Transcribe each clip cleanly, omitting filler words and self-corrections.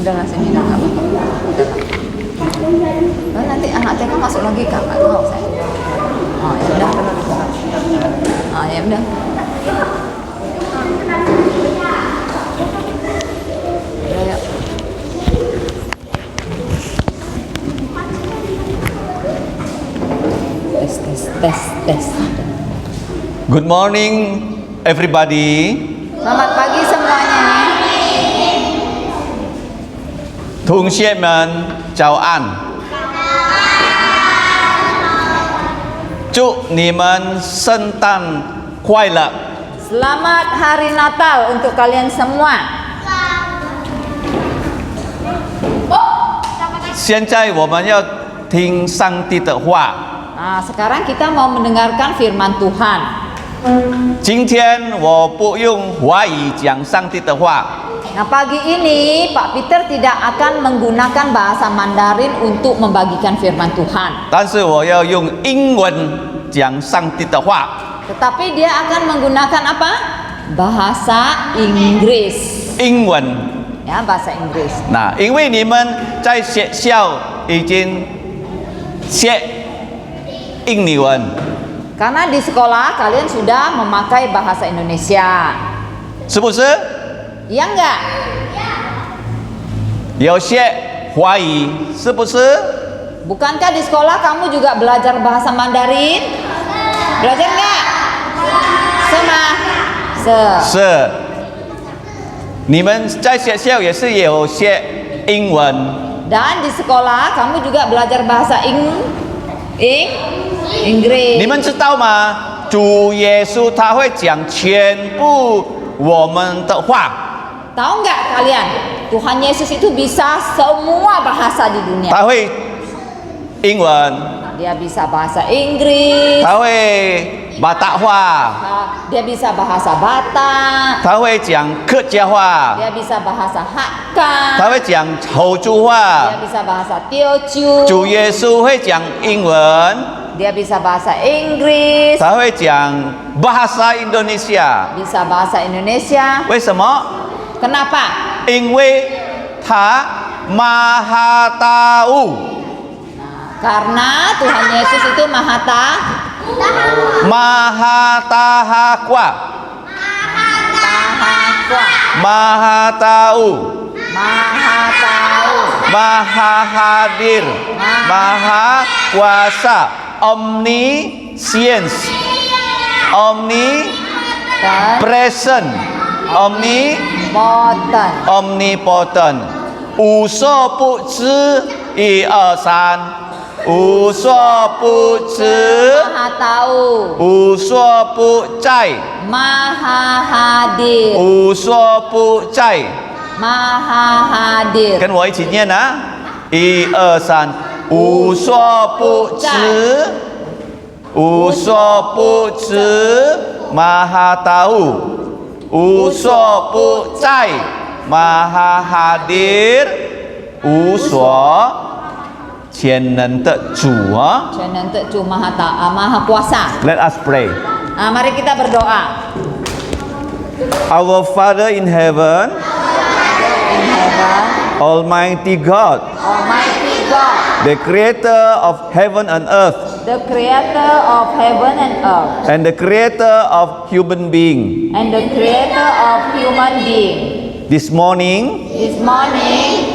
Udahlah sini dah, nggak apa-apa. Udahlah. Nah, nanti anak TK masuk lagi kak, nggak mau saya. Oh ya udah. Oh ya udah. Udah ya. Tes. Good morning, everybody. Selamat pagi semuanya. 同学们早安。祝你们圣诞快乐。 Selamat Hari Natal untuk kalian semua. 现在我们要听上帝的话。 Nah, sekarang kita mau mendengarkan firman Tuhan. 今天我不用华语讲上帝的话， Nah, pagi ini Pak Peter tidak akan menggunakan bahasa Mandarin untuk membagikan firman Tuhan. 但是我要用英文讲上帝的话。 Tetapi dia akan menggunakan apa? Bahasa Inggris. 英文。 Ya, bahasa Inggris. 那因为你们在学校已经学印尼文， Karena di sekolah kalian sudah memakai bahasa Indonesia. 是不是？ Iya enggak? 有些华语，是不是？ Bukankah di sekolah kamu juga belajar bahasa Mandarin? Belajar enggak? Sama. 是。你们在学校也是有学英文， Dan di sekolah kamu juga belajar bahasa Inggris. 你们知道吗？主耶稣他会讲全部我们的话， Tahu nggak kalian? Tuhan Yesus itu bisa semua bahasa di dunia. 他会英文， Dia bisa bahasa Inggris. 他会马达话， Dia bisa bahasa Batak. 他会讲客家话， Dia bisa bahasa Hakka. 他会讲潮州话 Dia。bisa bahasa Teochew. 主耶稣会讲英文， Dia bisa bahasa Inggris. 他会讲bahasa Indonesia。 Bisa bahasa Indonesia. 为什么？ Kenapa? 因为他Maha tahu。 Karena Tuhan Yesus itu Maha Maha Tahakwa. Tahakwa. Maha tahu. Maha tahu. Maha hadir. Maha kuasa. Omniscience. Omnipresent. Boten. Omnipotent. 无所不知，一二三，无所不知， Maha tahu. 无所不在， Maha hadir. 无所不在。 Maha hadir. 跟我一起念啊！一二三，无所不知，无所不知，Maha tahu，无所不在，Maha hadir，无所全能的主啊！ Channel Teochew Maha kuasa. Let us pray. Nah, mari kita berdoa. Our Father in heaven, In heaven, Almighty God, Almighty God, the Creator of heaven and earth, the Creator of heaven and earth, and the Creator of human being. and the Creator of human being. This morning, This morning,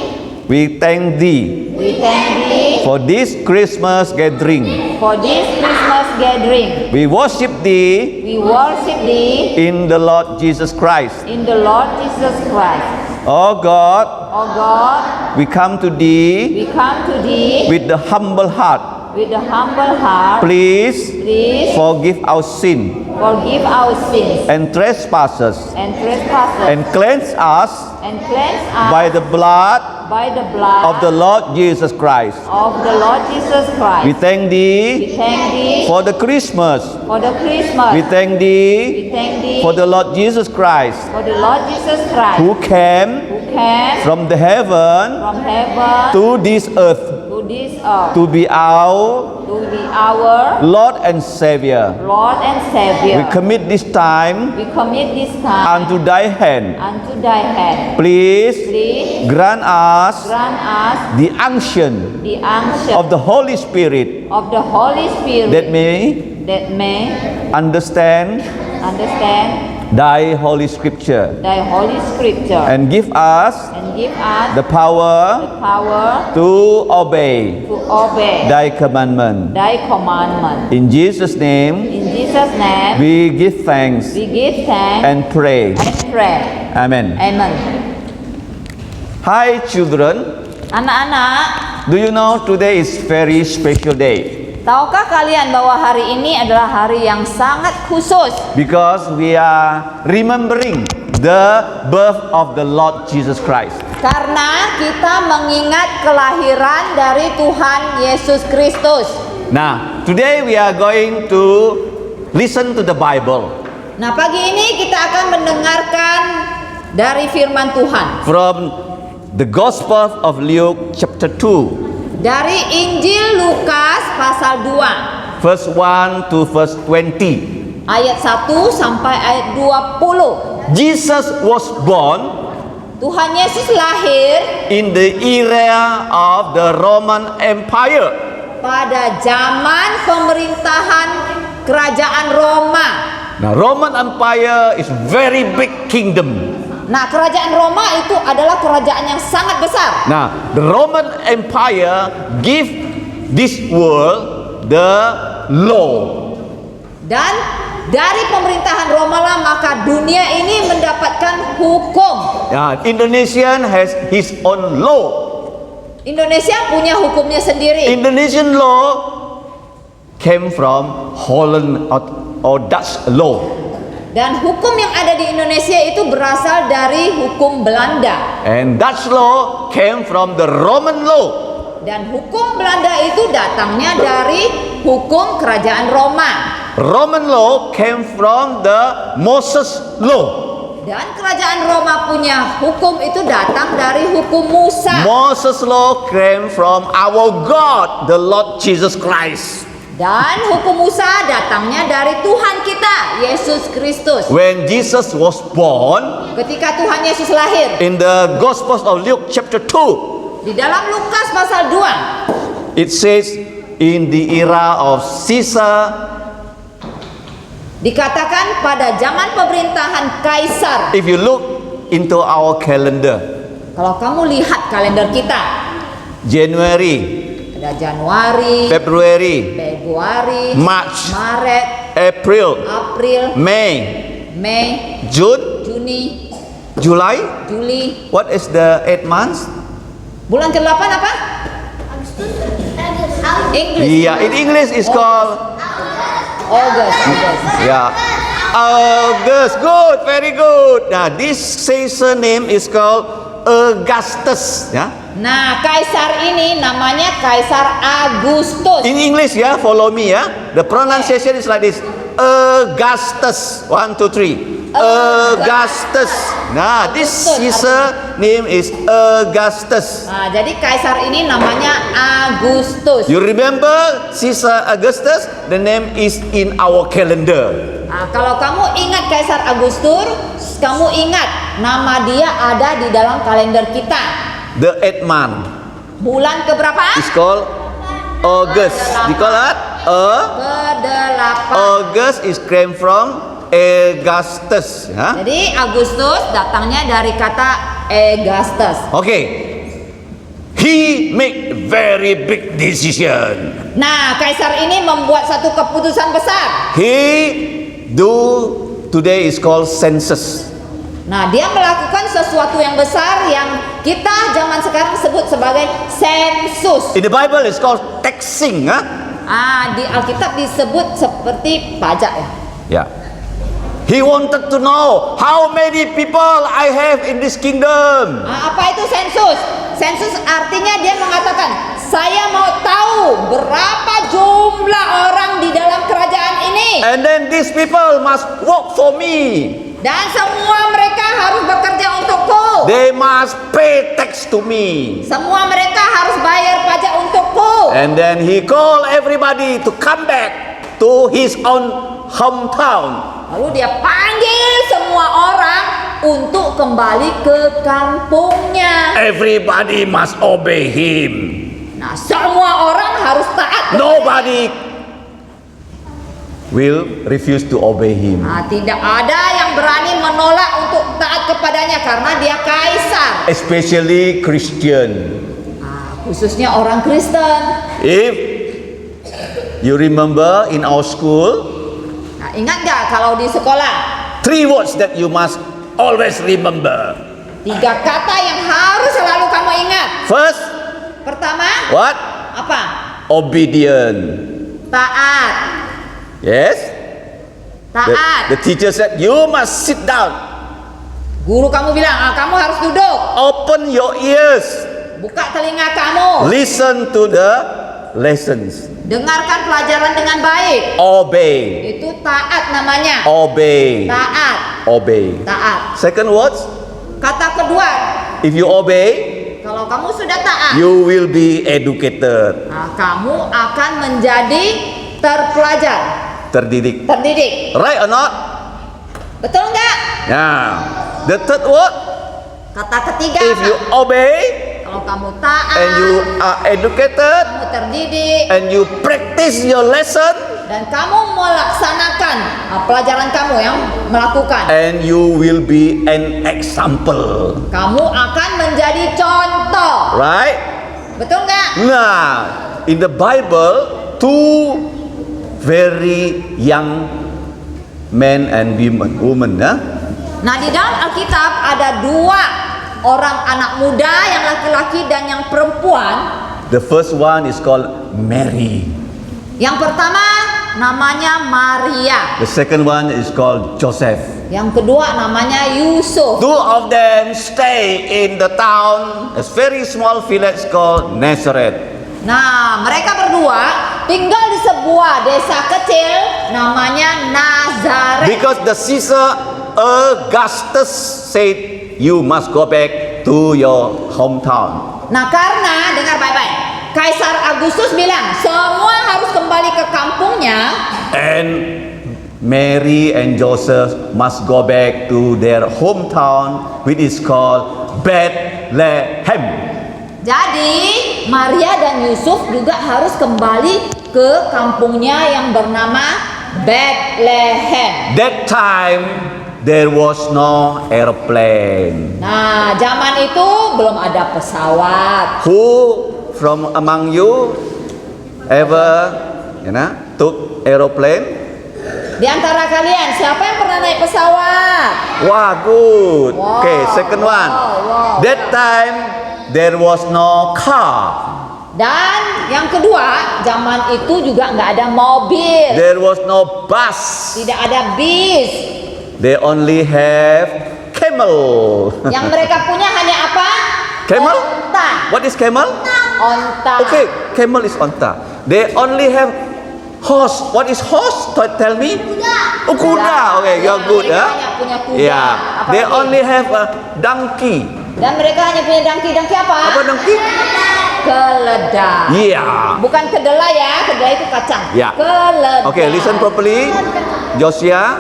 we thank Thee we thank Thee for this Christmas gathering. for this Christmas gathering. We worship Thee We worship Thee in the Lord Jesus Christ. in the Lord Jesus Christ. Oh God, Oh God, we come to Thee we come to Thee with the humble heart. with a humble heart. Please Please forgive our sin forgive our sins and trespasses and trespasses and cleanse us and cleanse us by the blood by the blood of the Lord Jesus Christ. of the Lord Jesus Christ. We thank We Thee thank Thee for the Christmas. for the Christmas. We thank We Thee thank Thee for the Lord Jesus Christ for the Lord Jesus Christ who came who came from the heaven from heaven to this earth to this earth to be our to be our Lord and Savior. Lord and Savior. We commit this time We commit this time unto thy hand. unto thy hand. Please Please grant us grant us the unction the unction of the Holy Spirit of the Holy Spirit that may understand understand thy holy scripture thy holy scripture and give us and give us the power the power to obey to obey thy commandment. thy commandment. In Jesus' name, In Jesus' name, we give thanks we give thanks and pray. and pray. Amen. Amen. Hi children, Anak-anak, do you know today is very special day? tahukah kalian bahwa hari ini adalah hari yang sangat khusus? Because we are remembering the birth of the Lord Jesus Christ. Karena kita mengingat kelahiran dari Tuhan Yesus Kristus. Now, today we are going to listen to the Bible Nah, pagi ini kita akan mendengarkan dari firman Tuhan from the Gospel of Luke chapter 2, dari Injil Lukas pasal 2 verse 1 to verse 20. ayat 1 sampai ayat 20. Jesus was born Tuhan Yesus lahir in the era of the Roman Empire. pada zaman pemerintahan kerajaan Roma. Now, Roman Empire is very big kingdom. Nah, kerajaan Roma itu adalah kerajaan yang sangat besar. Now, the Roman Empire give this world the law. Dan dari pemerintahan Roma lah maka dunia ini mendapatkan hukum. Indonesian has his own law. Indonesia punya hukumnya sendiri. Indonesian law came from Holland or Dutch law. Dan hukum yang ada di Indonesia itu berasal dari hukum Belanda. And Dutch law came from the Roman law. Dan hukum Belanda itu datangnya dari hukum kerajaan Roma. Roman law came from the Moses law. Dan kerajaan Roma punya hukum itu datang dari hukum Musa. Moses law came from our God, the Lord Jesus Christ. Dan hukum Musa datangnya dari Tuhan kita, Yesus Kristus. When Jesus was born, Ketika Tuhan Yesus lahir, in the Gospel of Luke chapter 2, di dalam Lukas pasal 2, it says in the era of Caesar, dikatakan pada zaman pemerintahan Kaisar. if you look into our calendar, Kalau kamu lihat kalender kita, January, ada Januari, February, Februari, March, Maret, April, April, May, Mei, June, Juni, July. Juli. What is the 8 months? Bulan ke-8 apa? English. Yeah, in English it's called August. yeah, August. Good, very good. Now this Caesar name is called Augustus. Yeah. Nah, kaisar ini namanya Kaisar Agustus. In English, yeah, follow me. Yeah, the pronunciation is like this: Augustus. 1, 2, 3. Augustus. Nah, this Caesar name is Augustus. Nah, jadi kaisar ini namanya Agustus. You remember Caesar Augustus? The name is in our calendar. Nah, kalau kamu ingat Kaisar Agustus, kamu ingat nama dia ada di dalam kalender kita. The 8th month Bulan keberapa? is called August. You call that? Ke-8. August is came from Augustus. Yeah? Jadi Agustus datangnya dari kata Augustus. Okay. He make very big decision. Nah, kaisar ini membuat satu keputusan besar. He do today is called census. Nah, dia melakukan sesuatu yang besar yang kita zaman sekarang sebut sebagai sensus. In the Bible it's called taxing. Huh? Di Alkitab disebut seperti pajak ya. Yeah. He wanted to know how many people I have in this kingdom. Apa itu sensus? Sensus artinya dia mengatakan, saya mau tahu berapa jumlah orang di dalam kerajaan ini. And then these people must work for me. Dan semua mereka harus bekerja untukku. They must pay tax to me. Semua mereka harus bayar pajak untukku. And then he called everybody to come back to his own hometown. Lalu dia panggil semua orang untuk kembali ke kampungnya. Everybody must obey him. Nah, semua orang harus taat. Nobody will refuse to obey him. Nah, tidak ada yang berani menolak untuk taat kepadanya karena dia kaisar. Especially Christian. Khususnya orang Kristen. If you remember in our school, Nah, ingat nggak kalau di sekolah 3 words that you must always remember. 3 kata yang harus selalu kamu ingat. First, Pertama, what? apa? Obedient. Taat. Yes? Taat. The teacher said, you must sit down. Guru kamu bilang, kamu harus duduk. Open your ears. Buka telinga kamu. Listen to the lessons. Dengarkan pelajaran dengan baik. Obey. Itu taat namanya. Obey. Taat. Obey. Taat. Second words, Kata kedua, if you obey, kalau kamu sudah taat, you will be educated. nah, kamu akan menjadi terpelajar, Terdidik. terdidik. Right or not? Betul nggak? Yeah. The third word, Kata ketiga, if you obey kalau kamu taat, and you are educated kamu terdidik, and you practice your lesson, dan kamu melaksanakan pelajaran kamu yang melakukan, and you will be an example. kamu akan menjadi contoh. Right? Betul nggak? Nah, in the Bible, 2 very young men and women, ya. Nah, di dalam Alkitab ada 2 orang anak muda, yang laki-laki dan yang perempuan. The first one is called Mary. Yang pertama namanya Maria. The second one is called Joseph. Yang kedua namanya Yusuf. 2 of them stay in the town, a very small village called Nazareth. Nah, mereka berdua tinggal di sebuah desa kecil namanya Nazaret. Because the Caesar Augustus said, you must go back to your hometown. Nah, karena dengar baik-baik, Kaisar Agustus bilang semua harus kembali ke kampungnya. And Mary and Joseph must go back to their hometown, which is called Bethlehem. Jadi Maria dan Yusuf juga harus kembali ke kampungnya yang bernama Bethlehem. That time there was no airplane. Nah, zaman itu belum ada pesawat. Who from among you ever, took aeroplane? Di antara kalian siapa yang pernah naik pesawat? Wah, good. Wow. Okay, second one. Wow. That time there was no car. Dan yang kedua, zaman itu juga nggak ada mobil, There was no bus. tidak ada bis. They only have camel. Yang mereka punya hanya apa? Camel? Onta. What is camel? Onta. Okay, camel is onta. They only have horse. What is horse? Tell me. Kuda. Oh, kuda. Okay, you're good, Mereka huh? hanya punya kuda. Yeah. Apa They lagi? only have a donkey. Dan mereka hanya punya dangki. Dangki apa? Apa donkey? Keledai. Yeah. Bukan kedelai ya, kedelai itu kacang. Yeah. Keledai. Okay, listen properly. Josiah,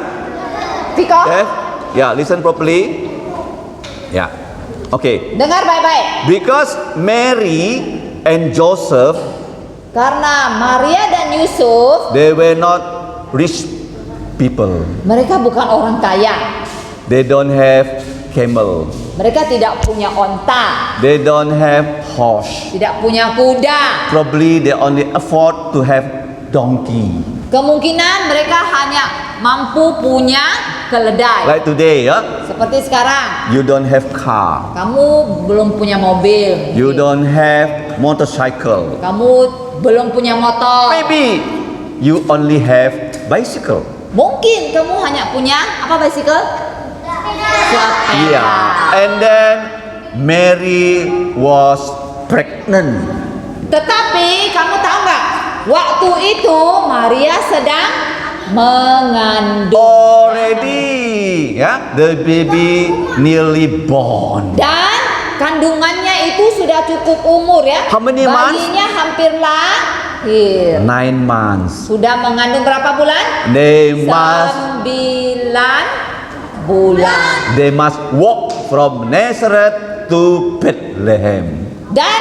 Viko, Dev. Yeah, listen properly. Yeah. Okay. dengar baik-baik. Because Mary and Joseph, Karena Maria dan Yusuf, they were not rich people. mereka bukan orang kaya. They don't have camel. Mereka tidak punya onta, They don't have horse. tidak punya kuda. Probably they only afford to have donkey. Kemungkinan mereka hanya mampu punya keledai. Like today, yeah? Seperti sekarang, You don't have car. kamu belum punya mobil. You don't have motorcycle. Kamu belum punya motor. Maybe you only have bicycle. Mungkin kamu hanya punya apa, bicycle? Sepeda. Yeah. And then Mary was pregnant. Tetapi kamu tahu nggak? Waktu itu Maria sedang mengandung. Already. yeah, the baby nearly born. Dan kandungannya itu sudah cukup umur ya. How many months? Bayinya hampir lahir. 9 months. Sudah mengandung berapa bulan? They must 9 bulan. They must walk from Nazareth to Bethlehem. Dan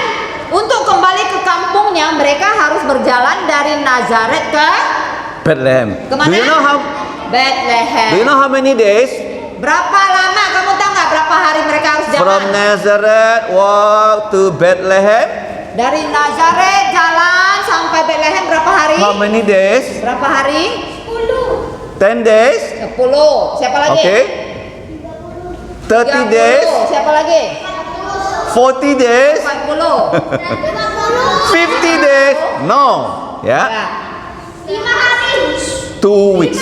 untuk kembali ke kampungnya mereka harus berjalan dari Nazaret ke Bethlehem. kemana? Do you know how? Bethlehem. Do you know how many days? Berapa lama kamu tahu nggak berapa hari mereka harus jalan? From Nazareth walk to Bethlehem. Dari Nazaret jalan sampai Bethlehem berapa hari? How many days? Berapa hari? 10 days. 10. Siapa lagi? Okay. 30 days. Siapa lagi? 40 days. 40. 50 days. No. Yeah. Ya. 2 weeks.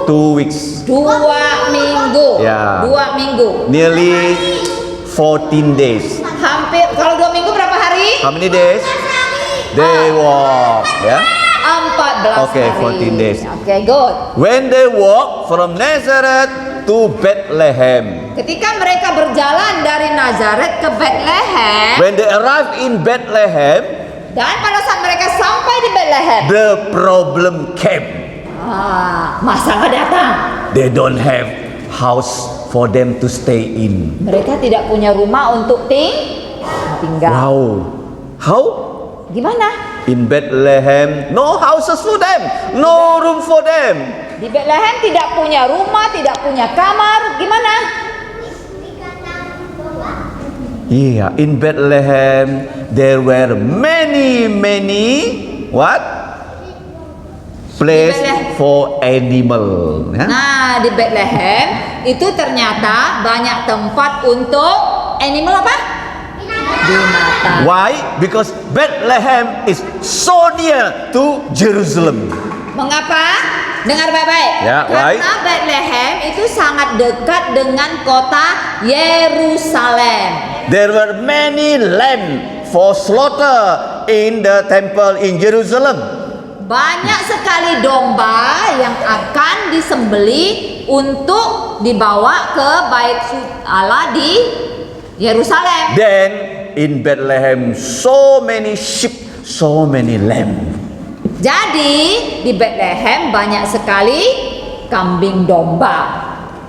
2 weeks. 2 minggu. Ya. 2 minggu. Nearly 14 days. Hampir kalau 2 minggu berapa hari? How many days? They walk. Yeah. 14 Okay, hari. 14 days. Okay, good. When they walk from Nazareth to Bethlehem. Ketika mereka berjalan dari Nazaret ke Bethlehem, When they arrive in Bethlehem, dan pada saat mereka sampai di Bethlehem, the problem came. masalah datang. They don't have house for them to stay in. Mereka tidak punya rumah untuk tinggal. Wow. How? Gimana? In Bethlehem, no houses for them, no room for them. Di Bethlehem tidak punya rumah, tidak punya kamar. Gimana? Yeah, in Bethlehem there were many what? Place Bethlehem. for animal. Yeah? Nah, di Bethlehem itu ternyata banyak tempat untuk animal apa? Binatang. Why? Because Bethlehem is so near to Jerusalem. Mengapa? Dengar baik-baik. Ya, why? Karena Bethlehem itu sangat dekat dengan kota Yerusalem. There were many lamb for slaughter in the temple in Jerusalem. Banyak sekali domba yang akan disembeli untuk dibawa ke bait Allah di Yerusalem. Then in Bethlehem so many sheep, so many lamb. Jadi di Bethlehem banyak sekali kambing domba.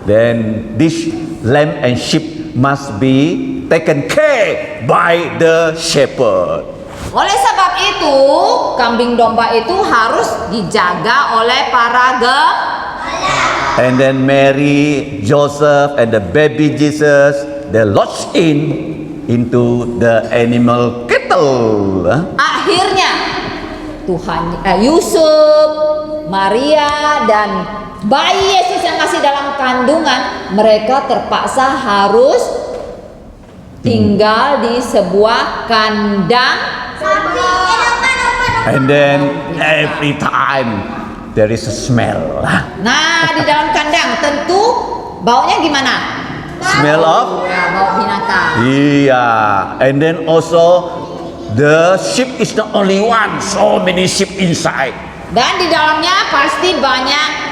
Then this lamb and sheep must be taken care by the shepherd. Oleh sebab itu, kambing domba itu harus dijaga oleh para gembala. And then Mary, Joseph, and the baby Jesus, they lodged into the animal kennel. Akhirnya Yusuf, Maria, dan bayi Yesus yang masih dalam kandungan, mereka terpaksa harus tinggal di sebuah kandang. And then every time there is a smell. Nah, di dalam kandang tentu baunya gimana? Smell of? Ya, bau binatang. Yeah. And then also the sheep is not only one, so many sheep inside. Dan di dalamnya pasti banyak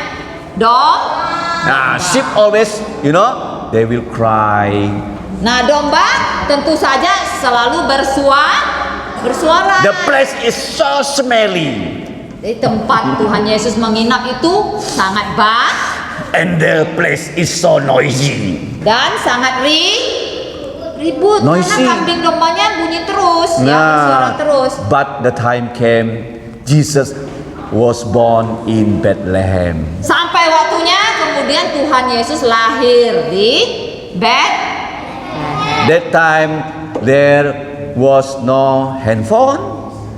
Nah, sheep always, they will cry. Nah, domba tentu saja selalu bersuara. The place is so smelly. Di tempat Tuhan Yesus menginap itu sangat And the place is so noisy. dan sangat ribut Noisy. karena kambing dombanya bunyi terus, bersuara terus. But the time came, Jesus was born in Bethlehem. Sampai waktunya kemudian Tuhan Yesus lahir di Bethlehem. That time there was no handphone.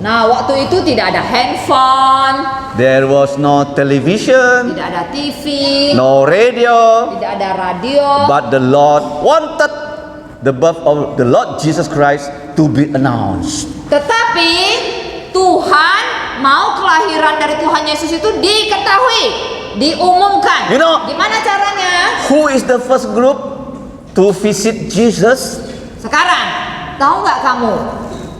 Nah, waktu itu tidak ada handphone, There was no television, tidak ada TV, no radio. tidak ada radio. But the Lord wanted the birth of the Lord Jesus Christ to be announced. Tetapi Tuhan mau kelahiran dari Tuhan Yesus itu diketahui, diumumkan. Gimana caranya? Who is the first group to visit Jesus? Sekarang, tahu nggak kamu?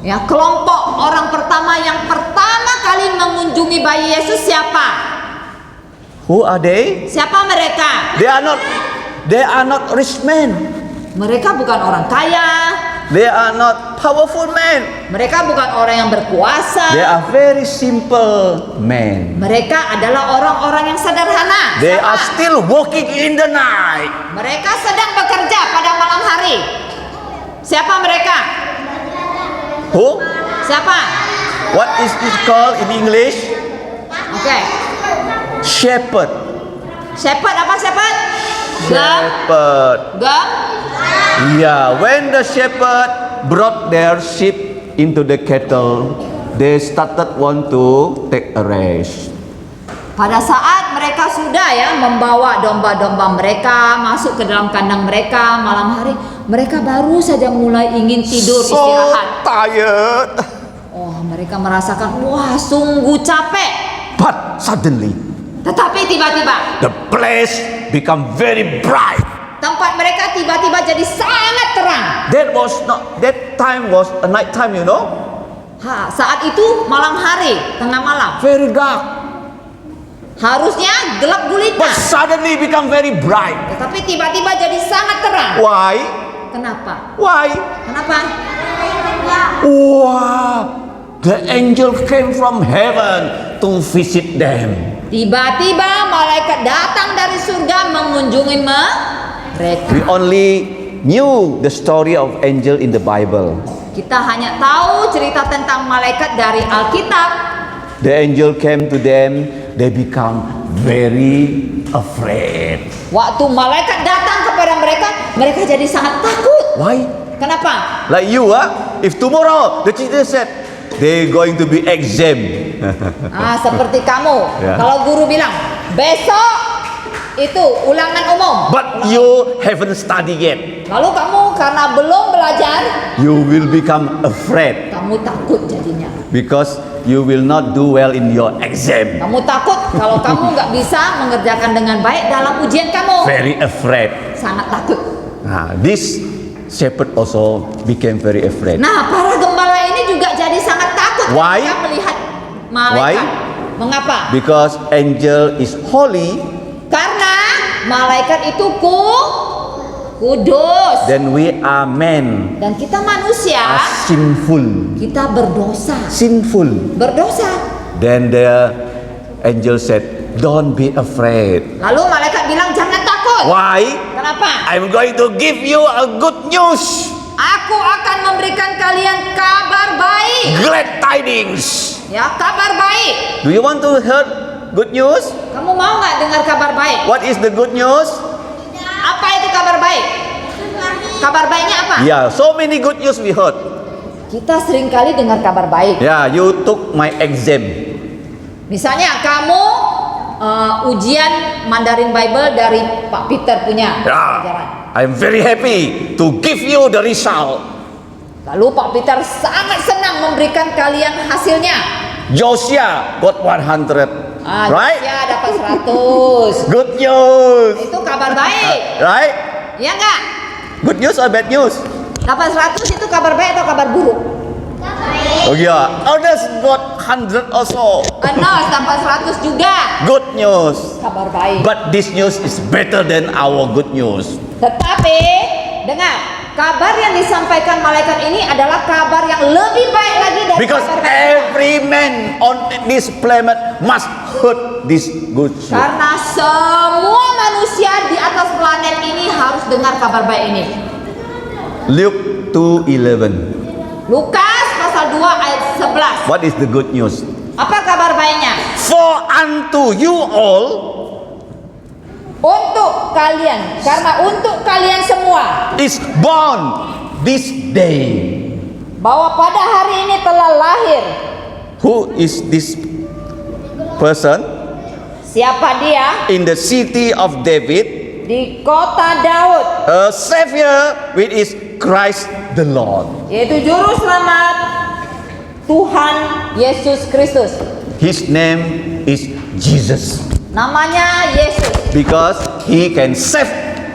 Ya, kelompok orang pertama yang pertama kali mengunjungi bayi Yesus siapa? Who are they? Siapa mereka? They are not They are not rich men. Mereka bukan orang kaya. They are not powerful men. Mereka bukan orang yang berkuasa. They are very simple men. Mereka adalah orang-orang yang sederhana. They Siapa? are still walking in the night. Mereka sedang bekerja pada malam hari. Siapa mereka? Who? Siapa? What is it called in English? Oke. Shepherd. Shepherd apa shepherd? Shepherd. Gem? Yeah, when the shepherd brought their sheep into the cattle, they started want to take a rest. Pada saat mereka sudah ya membawa domba-domba mereka masuk ke dalam kandang mereka malam hari, mereka baru saja mulai ingin tidur So istirahat. tired. Oh, mereka merasakan wah sungguh capek. But suddenly, Tetapi tiba-tiba the place become very bright. tempat mereka tiba-tiba jadi sangat terang. That time was a night time, you know. Saat itu malam hari, tengah malam. Very dark. Harusnya gelap gulita. But suddenly become very bright. Tetapi tiba-tiba jadi sangat terang. Why? Kenapa? Why? Kenapa? Wow. The angel came from heaven to visit them. Tiba-tiba malaikat datang dari surga mengunjungi mereka. We only knew the story of angel in the Bible. Kita hanya tahu cerita tentang malaikat dari Alkitab. The angel came to them, they become very afraid. Waktu malaikat datang kepada mereka, mereka jadi sangat takut. Why? Kenapa? Like you, if tomorrow the teacher said they going to be exam. Seperti kamu. Ya. Kalau guru bilang, besok itu ulangan umum. But you haven't studied yet. Lalu kamu karena belum belajar, You will become afraid kamu takut jadinya. because you will not do well in your exam. Kamu takut kalau kamu nggak bisa mengerjakan dengan baik dalam ujian kamu. Very afraid. Sangat takut. This shepherd also became very afraid. Nah, para gembala ini juga jadi sangat takut Why? ketika melihat malaikat. Why? Mengapa? Because angel is holy, Karena malaikat itu kudus. then we are men, Dan kita manusia, are sinful. kita berdosa. Sinful. Berdosa. Then the angel said, don't be afraid. Lalu malaikat bilang jangan takut. Why? Kenapa? I'm going to give you a good news. Aku akan memberikan kalian kabar baik. Glad tidings. Ya, kabar baik. Do you want to hear good news? Kamu mau nggak dengar kabar baik? What is the good news? Apa itu kabar baik? Kabar baiknya apa? Yeah, so many good news we heard. Kita sering kali dengar kabar baik. Yeah, you took my exam. Misalnya kamu ujian Mandarin Bible dari Pak Peter punya pelajaran. Yeah, I'm very happy to give you the result. Lalu Pak Peter sangat senang memberikan kalian hasilnya. Joshua got 100. Right? Ya dapat 100. Good news. Itu kabar baik. Right? Ya enggak? Good news or bad news? Dapat 100 itu kabar baik atau kabar buruk? Oh yeah, others got 100 also. Enos dapat 100 juga. Good news. Kabar baik. But this news is better than our good news. Tetapi dengar, kabar yang disampaikan malaikat ini adalah kabar yang lebih baik lagi dari Because kabar baik. every man on this planet must heard this good news. Karena semua manusia di atas planet ini harus dengar kabar baik ini. Luke 2:11. Lukas pasal 2 ayat 11. What is the good news? Apa kabar baiknya? For unto you all Untuk kalian, karena untuk kalian semua, is born this day. bahwa pada hari ini telah lahir. Who is this person? Siapa dia? In the city of David, Di kota Daud, a Savior which is Christ the Lord. yaitu juru selamat Tuhan Yesus Kristus. His name is Jesus. Namanya Yesus. Because he can save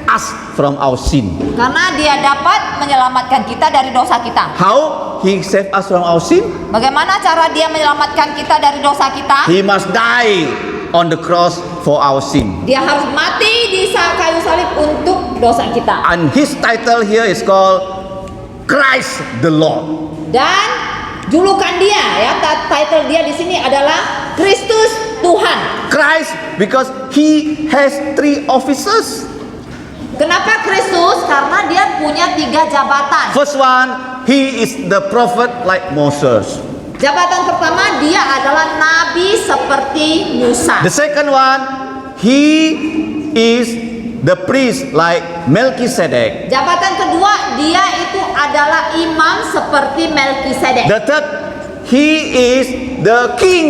us from our sin. Karena dia dapat menyelamatkan kita dari dosa kita. How he save us from our sin? Bagaimana cara dia menyelamatkan kita dari dosa kita? He must die on the cross for our sin. Dia harus mati di kayu salib untuk untuk dosa kita. And his title here is called Christ the Lord. Dan julukan dia ya, title dia di sini adalah Kristus Tuhan. Christ because he has 3 offices. Kenapa Kristus? Karena dia punya 3 jabatan. First one, he is the prophet like Moses. Jabatan pertama, dia adalah nabi seperti Musa. The second one, he is the priest like Melchizedek. Jabatan kedua, dia itu adalah imam seperti Melkisedek. The third, he is the king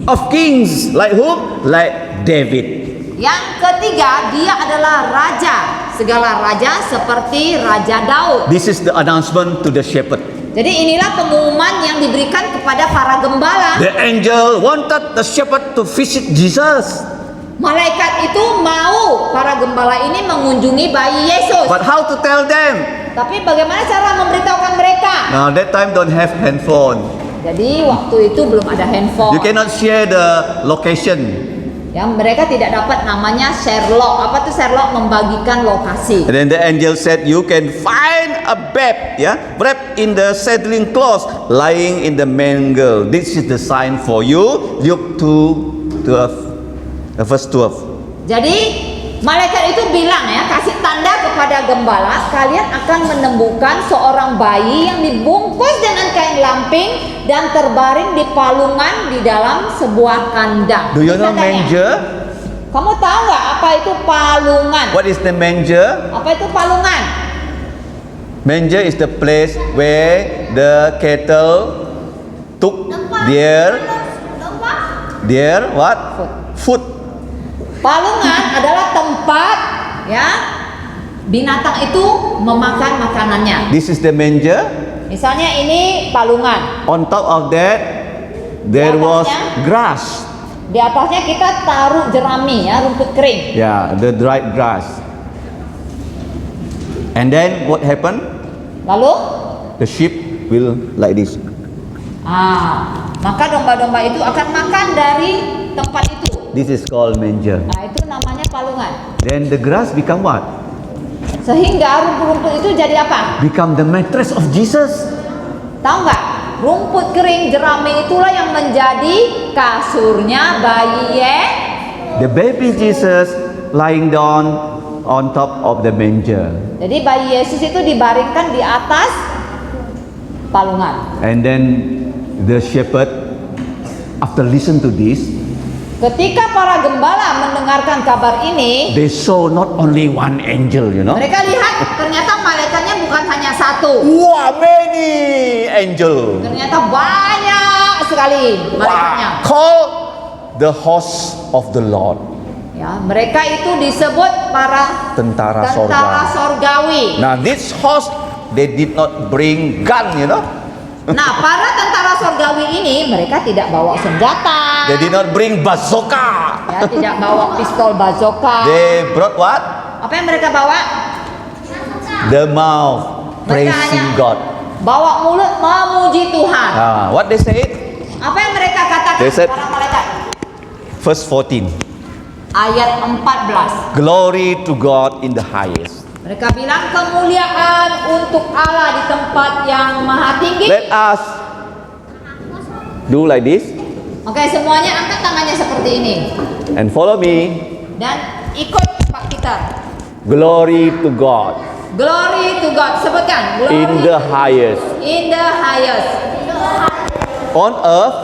of kings like whom? Like David. Yang ketiga, dia adalah raja, segala raja seperti Raja Daud. This is the announcement to the shepherd. Jadi inilah pengumuman yang diberikan kepada para gembala. The angel wanted the shepherd to visit Jesus. Malaikat itu mau para gembala ini mengunjungi bayi Yesus. But how to tell them? Tapi bagaimana cara memberitahukan mereka? Now that time don't have handphone. Jadi waktu itu belum ada handphone. You cannot share the location. Yang mereka tidak dapat namanya Sherlock. Apa tuh Sherlock? Membagikan lokasi. And then the angel said, you can find a babe, wrapped in the swaddling cloth, lying in the manger. This is the sign for you. Luke 2:12, verse 12. Jadi malaikat itu bilang ya, kasih tanda kepada gembala, kalian akan menemukan seorang bayi yang dibungkus dengan kain lamping dan terbaring di palungan di dalam sebuah kandang. Do you Ini know tandanya. manger? Kamu tahu nggak apa itu palungan? What is the manger? Apa itu palungan? Manger is the place where the cattle took their what? Food. Palungan adalah tempat ya binatang itu memakan makanannya. This is the manger. Misalnya ini palungan. On top of that, there was grass. Di atasnya kita taruh jerami ya, rumput kering. Yeah, the dried grass. And then what happened? Lalu The sheep will like this. maka domba-domba itu akan makan dari tempat itu. This is called manger. Nah, itu namanya palungan. Then the grass become what? Sehingga rumput-rumput itu jadi apa? Become the mattress of Jesus. Tahu nggak? Rumput kering jerami itulah yang menjadi kasurnya bayi The baby Jesus lying down on top of the manger. Jadi bayi Yesus itu dibaringkan di atas palungan. And then the shepherd, after listen to this, Ketika para gembala mendengarkan kabar ini, they saw not only one angel, mereka lihat ternyata malaikatnya bukan hanya satu. Wow, many angel. Ternyata banyak sekali malaikatnya. Called the host of the Lord. Ya, mereka itu disebut para Tentara sorgawi. Now this host, they did not bring gun, Nah, para tentara sorgawi ini mereka tidak bawa senjata. They did not bring bazooka. Ya, tidak bawa pistol bazooka. They brought what? Apa yang mereka bawa? The mouth, Mereka praising hanya God. bawa mulut memuji Tuhan. What they said? Apa yang mereka katakan They said- para malaikat? Verse 14. Ayat 14. Glory to God in the highest. Mereka bilang kemuliaan untuk Allah di tempat yang maha tinggi. Let us do like this Oke, semuanya angkat tangannya seperti ini and follow me. dan ikut Pak Peter. Glory to God Glory to God. Sebutkan. Glory in the highest. in the highest. On earth,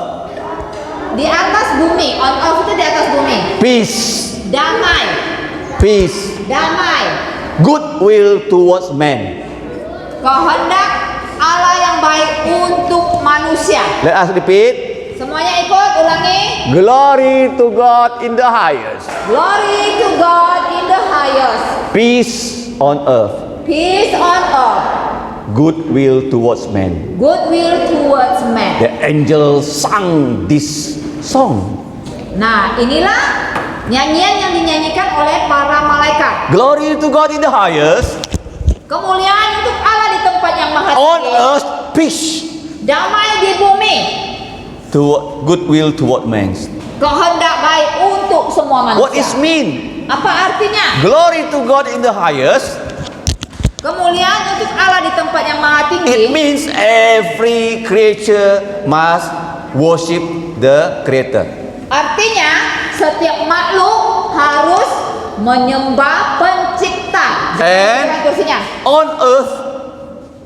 Di atas bumi. On earth itu di atas bumi. peace, Damai. peace, Damai. goodwill towards men. Kehendak Allah yang baik untuk manusia. Let us repeat. Semuanya ikut, ulangi. Glory to God in the highest. Glory to God in the highest. Peace on earth. Peace on earth. Goodwill towards men. Goodwill towards man. The angel sang this song. Nah, inilah nyanyian yang dinyanyikan oleh para malaikat. Glory to God in the highest. Kemuliaan untuk Allah di tempat yang maha On tinggi. earth, peace. Damai di bumi. To goodwill toward men. Kehendak baik untuk semua manusia. What is mean? Apa artinya? Glory to God in the highest. Kemuliaan untuk Allah di tempat yang maha It tinggi. means every creature must worship the Creator. Artinya setiap makhluk harus menyembah pencipta. And Kursinya. on earth,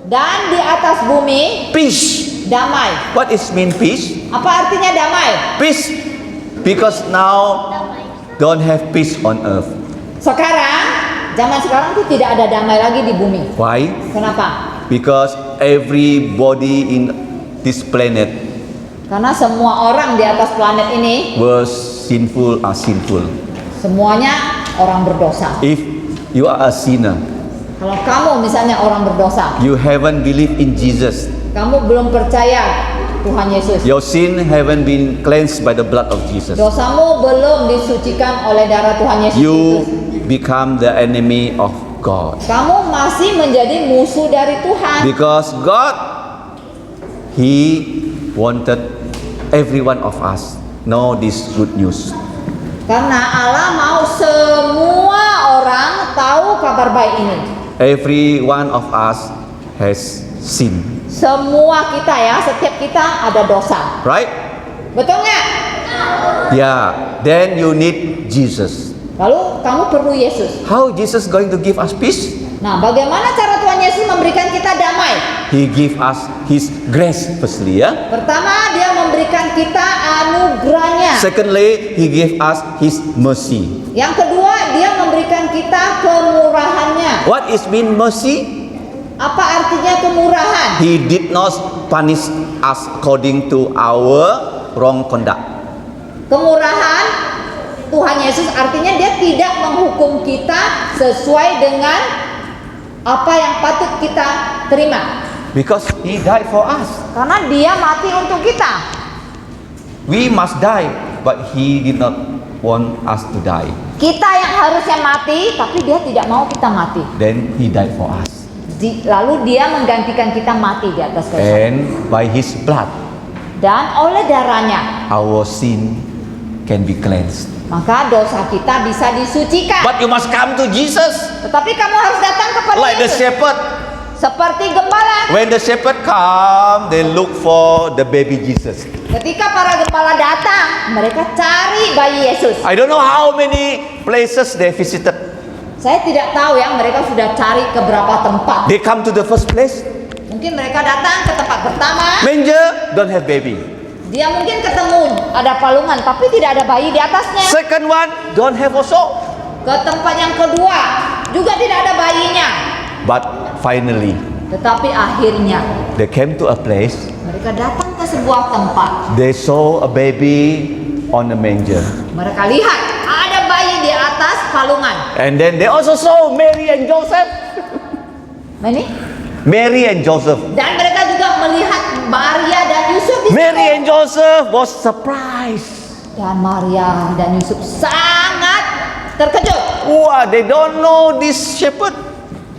Dan di atas bumi peace. damai. What is mean peace? Apa artinya damai? Peace. Because now don't have peace on earth. Zaman sekarang tuh tidak ada damai lagi di bumi. Why? Kenapa? Because everybody in this planet Karena semua orang di atas planet ini was sinful are sinful. semuanya orang berdosa. If you are a sinner, Kalau kamu misalnya orang berdosa, you haven't believed in Jesus. kamu belum percaya Tuhan Yesus. Your sin haven't been cleansed by the blood of Jesus. Dosamu belum disucikan oleh darah Tuhan Yesus You Kristus. become the enemy of God. Kamu masih menjadi musuh dari Tuhan. Because God, He wanted every one of us know this good news. Karena Allah mau semua orang tahu kabar baik ini. Every one of us has sin, Semua kita ya, setiap kita ada dosa. right? Betul nggak? Yeah. Then you need Jesus. Lalu kamu perlu Yesus. How Jesus going to give us peace? Nah, bagaimana cara Tuhan Yesus memberikan kita damai? He give us His grace firstly, yeah. Pertama, dia memberikan kita anugerahnya. Secondly, He give us His mercy. Yang kedua, dia memberikan kita kemurahannya. What is mean mercy? Apa artinya kemurahan? He did not punish us according to our wrong conduct. Kemurahan Tuhan Yesus artinya dia tidak menghukum kita sesuai dengan apa yang patut kita terima. Because He died for us. Karena dia mati untuk kita. We must die, but He did not want us to die. Kita yang harusnya mati, tapi dia tidak mau kita mati. Then He died for us. Lalu dia menggantikan kita mati di atas kayu salib. And by His blood, Dan oleh darahnya, our sin can be cleansed. maka dosa kita bisa disucikan. But you must come to Jesus. Tetapi kamu harus datang kepada Like the Yesus. shepherd. Seperti gembala. When the shepherd come, they look for the baby Jesus. Ketika para gembala datang, mereka cari bayi Yesus. I don't know how many places they visited. Saya tidak tahu ya, mereka sudah cari ke berapa tempat. They come to the first place. Mungkin mereka datang ke tempat pertama, Manger, don't have baby. dia mungkin ketemu ada palungan, tapi tidak ada bayi di atasnya. Second one, don't have also. Ke tempat yang kedua, juga tidak ada bayinya. But finally, Tetapi akhirnya, they came to a place. mereka datang ke sebuah tempat. They saw a baby on a manger. Mereka lihat ada bayi di atas palungan. And then they also saw Mary and Joseph. Nah, ini. Mary and Joseph. Dan mereka juga melihat Maria dan Yusuf di Mary situ. and Joseph was surprised. Dan Maria dan Yusuf sangat terkejut. Wow, they don't know this shepherd.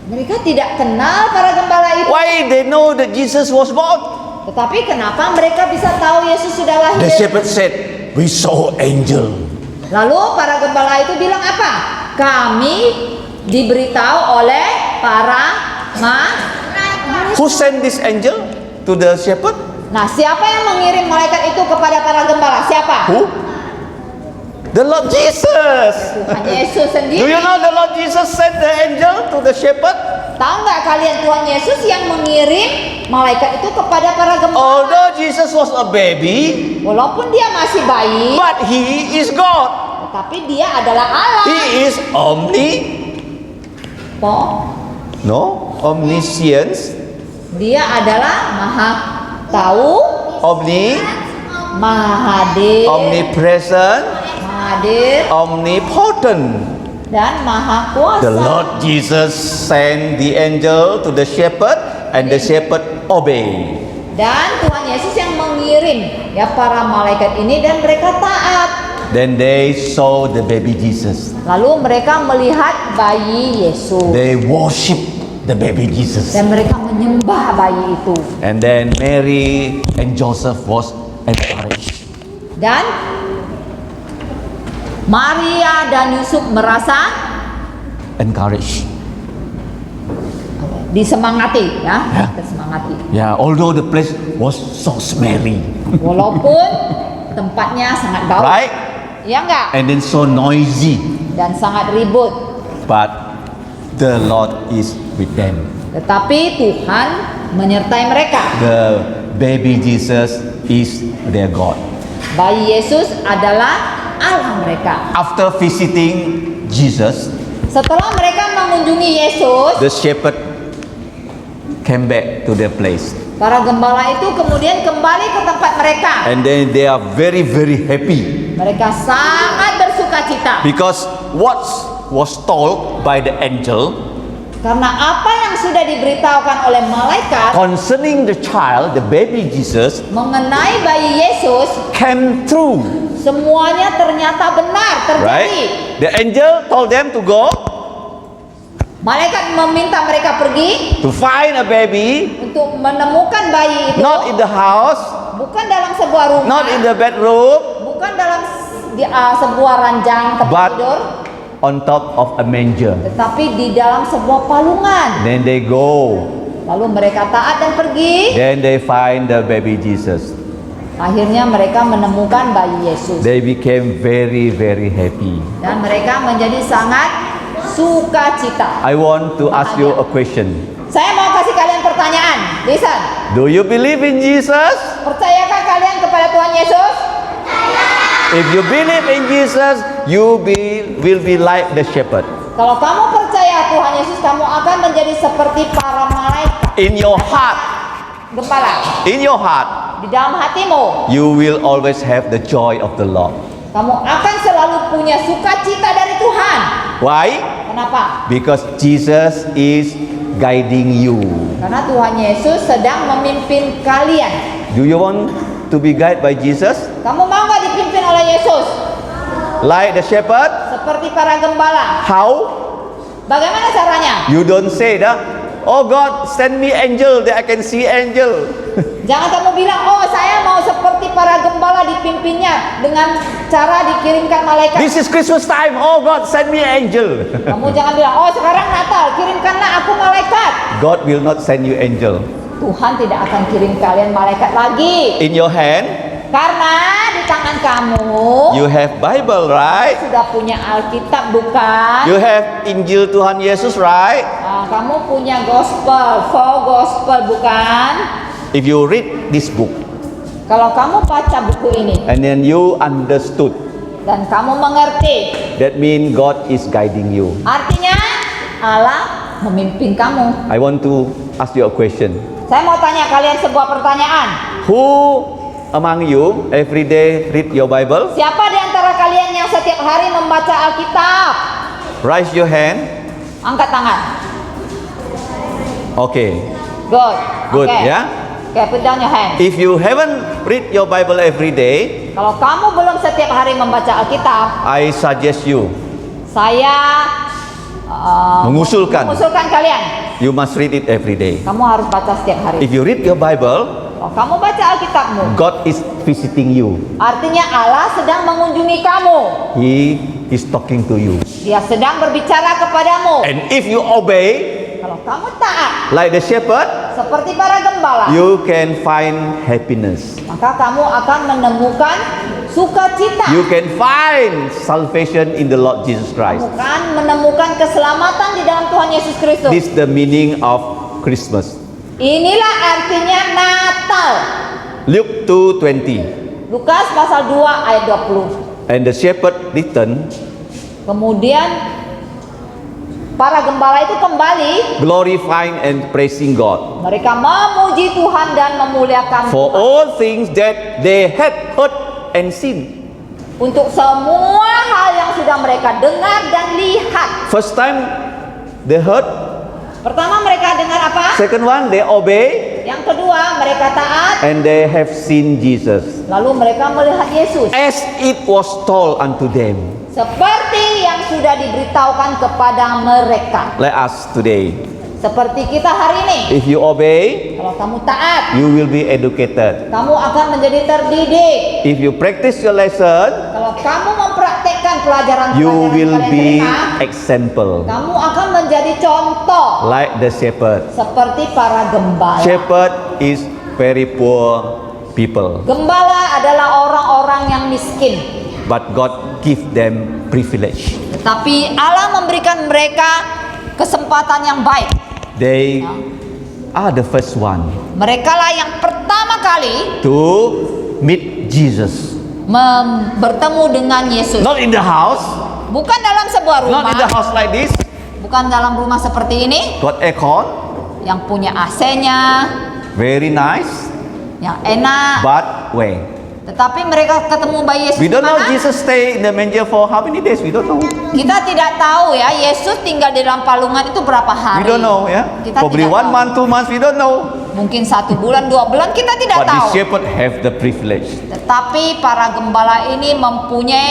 Mereka tidak kenal para gembala itu. Why they know that Jesus was born? Tetapi kenapa mereka bisa tahu Yesus sudah lahir? The shepherd said, we saw angel. Lalu para gembala itu bilang apa? Kami diberitahu oleh para Who sent this angel to the shepherd? Nah, siapa yang mengirim malaikat itu kepada para gembala? Siapa? Who? The Lord Jesus. Tuhan Yesus Do sendiri. you know the Lord Jesus sent the angel to the shepherd? Tahu nggak kalian Tuhan Yesus yang mengirim malaikat itu kepada para gembala? Although Jesus was a baby, Walaupun dia masih bayi, but He is God. tetapi dia adalah Allah. He is omniscience, Dia adalah maha tahu, maha hadir, omnipresent, maha hadir, omnipotent. dan maha kuasa. The Lord Jesus sent the angel to the shepherd, and the shepherd obeyed. Dan Tuhan Yesus yang mengirim ya para malaikat ini, dan mereka taat. Then they saw the baby Jesus. Lalu mereka melihat bayi Yesus. They worship the baby Jesus. Dan mereka menyembah bayi itu. And then Mary and Joseph was encouraged. Dan Maria dan Yusuf merasa encouraged. disemangati, ya, Ya. disemangati. Yeah, although the place was so smelly, Walaupun tempatnya sangat bau, right? ya enggak? And then so noisy, Dan sangat ribut. but the Lord is with them. Tetapi Tuhan menyertai mereka. The baby Jesus is their God. Bayi Yesus adalah Allah mereka. After visiting Jesus, Setelah mereka mengunjungi Yesus, the shepherd came back to their place, para gembala itu kemudian kembali ke tempat mereka. and then they are very, very happy Mereka sangat bersukacita because what was told by the angel karena apa yang sudah diberitahukan oleh malaikat concerning the child, the baby Jesus, mengenai bayi Yesus, came true. semuanya ternyata benar terjadi. Right? The angel told them to go Malaikat meminta mereka pergi to find a baby, untuk menemukan bayi itu, not in the house, bukan dalam sebuah rumah, not in the bedroom, bukan dalam sebuah ranjang tempat but tidur, on top of a manger. tetapi di dalam sebuah palungan. Then they go. Lalu mereka taat dan pergi. Then they find the baby Jesus. Akhirnya mereka menemukan bayi Yesus. They became very, very happy. Dan mereka menjadi sangat sukacita. I want to ask you a question. Saya mau kasih kalian pertanyaan. Listen. Do you believe in Jesus? Percayakah kalian kepada Tuhan Yesus? If you believe in Jesus, will be like the shepherd. Kalau kamu percaya Tuhan Yesus, kamu akan menjadi seperti para malaikat. In your heart, Gembala, in your heart, di dalam hatimu, you will always have the joy of the Lord. kamu akan selalu punya sukacita dari Tuhan. Why? Kenapa? Because Jesus is guiding you. Karena Tuhan Yesus sedang memimpin kalian. Do you want to be guided by Jesus? Kamu mau gak dipimpin oleh Yesus? Like the shepherd? Seperti para gembala. How? Bagaimana caranya? You don't say that, oh God, send me angel that I can see angel. Jangan kamu bilang, oh saya mau seperti para gembala dipimpinnya dengan cara dikirimkan malaikat. This is Christmas time. Oh God, send me angel. Kamu jangan bilang, oh sekarang Natal, kirimkanlah aku malaikat. God will not send you angel. Tuhan tidak akan kirim kalian malaikat lagi. In your hand, Karena di tangan kamu you have Bible, right? sudah punya Alkitab, bukan? You have Injil Tuhan Yesus, right? Kamu punya gospel, full gospel, bukan? If you read this book Kalau kamu baca buku ini and then you understood, dan kamu mengerti, that means God is guiding you. artinya Allah memimpin kamu. I want to ask you a question. Saya mau tanya kalian sebuah pertanyaan. Who among you every day read your Bible? Siapa di antara kalian yang setiap hari membaca Alkitab? Raise your hand. Angkat tangan. Okay. Good. Good, Okay. ya. Okay, put down your hand. If you haven't read your Bible every day, Kalau kamu belum setiap hari membaca Alkitab, I suggest you, saya mengusulkan, kalian, you must read it every day. kamu harus baca setiap hari. If you read your Bible, Kalau kamu baca Alkitabmu, God is visiting you. artinya Allah sedang mengunjungi kamu. He is talking to you. Dia sedang berbicara kepadamu. And if you obey, Kalau kamu taat like the shepherd, seperti para gembala, you can find happiness. maka kamu akan menemukan sukacita. You can find salvation in the Lord Jesus Christ. Kamu akan menemukan keselamatan di dalam Tuhan Yesus Kristus. This is the meaning of Christmas. Inilah artinya Natal. Luke 2:20. Lukas pasal 2 ayat 20. And the shepherd returned, Kemudian para gembala itu kembali, glorifying and praising God mereka memuji Tuhan dan memuliakan for Tuhan all things that they had heard and seen. untuk semua hal yang sudah mereka dengar dan lihat. First time they heard, Pertama mereka dengar apa? second one they obey, Yang kedua mereka taat, and they have seen Jesus lalu mereka melihat Yesus as it was told unto them. seperti yang sudah diberitahukan kepada mereka. Like us today, Seperti kita hari ini. if you obey, Kalau kamu taat, you will be educated. kamu akan menjadi terdidik. If you practice your lesson, Kalau kamu mempraktekkan pelajaran You yang will kalian be terima, example kamu akan menjadi contoh like the shepherd. seperti para gembala. Shepherd is very poor people, Gembala adalah orang-orang yang miskin, but God give them privilege. tetapi Allah memberikan mereka kesempatan yang baik. They are the first one Mereka lah yang pertama kali to meet Jesus. bertemu dengan Yesus. Not in the house, Bukan dalam sebuah not in the rumah, house like this. bukan dalam rumah seperti ini Got aircon, yang punya AC-nya, very nice, yang enak. but where? Tetapi mereka ketemu bayi Yesus We di don't know mana? Jesus stay in the manger for how many days. We don't know. Kita tidak tahu ya, Yesus tinggal di dalam palungan itu berapa hari. We don't know. Yeah. Kita Probably tidak 1 tahu. month, 2 months. We don't know. Mungkin 1 bulan, 2 bulan, kita tidak But tahu. this shepherd have the privilege Tetapi para gembala ini mempunyai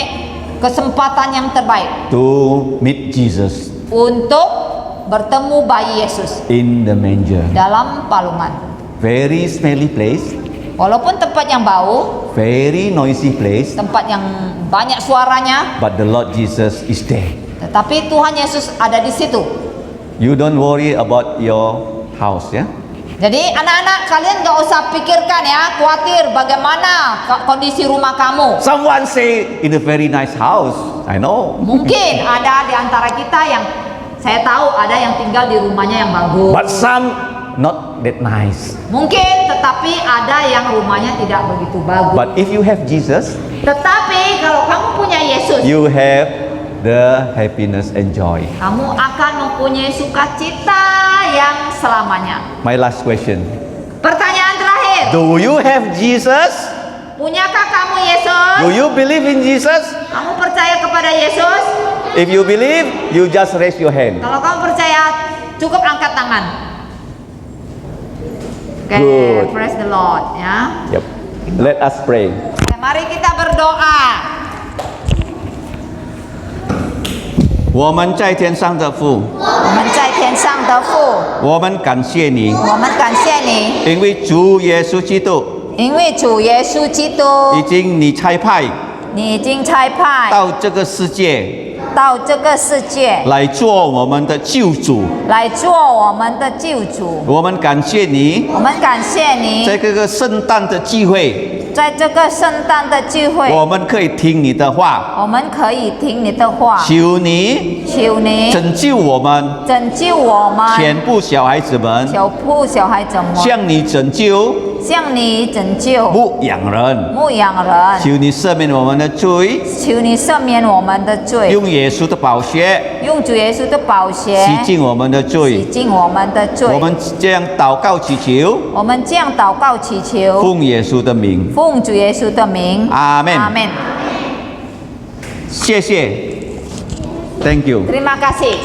kesempatan yang terbaik to meet Jesus untuk bertemu bayi Yesus in the manger. dalam palungan. Very smelly place, Walaupun tempat yang bau, very noisy place, tempat yang banyak suaranya, but the Lord Jesus is there. tetapi Tuhan Yesus ada di situ. You don't worry about your house, yeah. Jadi anak-anak kalian gak usah pikirkan ya, khawatir bagaimana kondisi rumah kamu. Someone say in a very nice house. I know. Mungkin ada di antara kita yang saya tahu ada yang tinggal di rumahnya yang bagus. But some not that nice. Mungkin, tetapi ada yang rumahnya tidak begitu bagus. But if you have Jesus, Tetapi kalau kamu punya Yesus, you have the happiness and joy. kamu akan mempunyai sukacita yang selamanya. My last question. Pertanyaan terakhir, Do you have Jesus? punyakah kamu Yesus? Do you believe in Jesus? Kamu percaya kepada Yesus? If you believe, you just raise your hand. Kalau kamu percaya, cukup angkat tangan. Oke, Good. praise the Lord ya. Yep. Let us pray. Oke, mari kita berdoa. 我们在天上的父，我们在天上的父，我们感谢你，我们感谢你，因为主耶稣基督因为主耶稣基督，已经你差派你已经差派到这个世界到这个世界来做我们的救主。来做我们的救主。我们感谢你，我们感谢你，在这个圣诞的聚会，在这个圣诞的聚会，我们可以听你的话，我们可以听你的话，求你求你拯救我们拯救我们全部小孩子们，小部小孩子们，向你拯救向你拯救牧羊人，牧羊人，求你赦免我们的罪，求你赦免我们的罪，用耶稣的宝血用主耶稣的宝血洗净我们的洗罪。净我们的罪。我们这样祷告祈求，我们这样祷告祈求，奉耶稣的名，奉主耶稣的名，阿门。阿门。谢谢，Thank you。 Terima kasih.